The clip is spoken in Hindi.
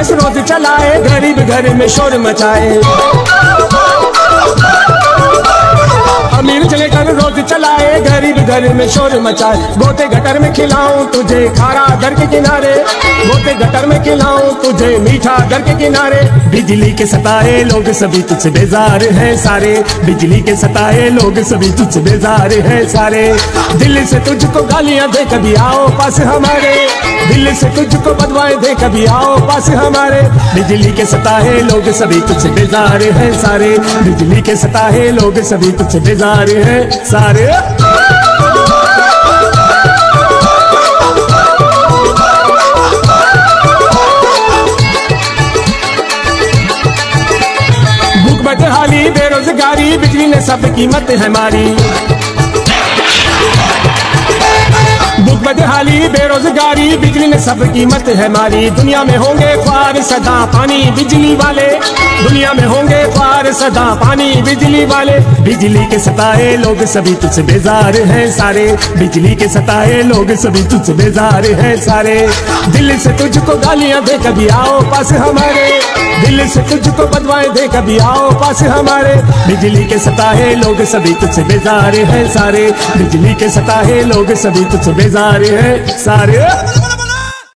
केस रोज चलाए, गरीब घर में शोर मचाए। अमीर जनरेटर रोज चलाए, गरीब घर में शोर मचाए। गोते गटर में खिलाऊं तुझे खारा दर के किनारे, गोते गटर में खिलाऊं तुझे मीठा दर के किनारे। बिजली के सताए लोग सभी तुझसे बेजार हैं सारे, बिजली के सताए लोग सभी तुझसे बेजार हैं सारे। दिल से तुझको गालियां दे कभी आओ पास हमारे, दिल से तुझको बदवाएं दे कभी आओ पास हमारे। बिजली के सताए लोग सभी तुझसे बेजार हैं सारे, बिजली के सताए लोग सभी तुझसे बेजार हैं सारे। भूख बदहाली बेरोजगारी, बिजली ने सब कीमत है मारी। भूख बदहाली बेरोजगारी, बिजली ने सब कीमत है मारी। दुनिया में होंगे ख्वार सदा पानी बिजली वाले, दुनिया में होंगे ख्वार सदा पानी बिजली वाले। बिजली के सताए लोग सभी तुझसे बेजार हैं सारे, बिजली के सताए लोग सभी तुझसे बेजार हैं सारे। दिल से तुझको गालियां दे कभी आओ पास हमारे, दिल से तुझको बदवाएं दे कभी आओ पास हमारे। बिजली के सताए लोग सभी तुझसे बेजार हैं सारे, बिजली के सताए लोग सभी तुझसे बेजार हैं सारे।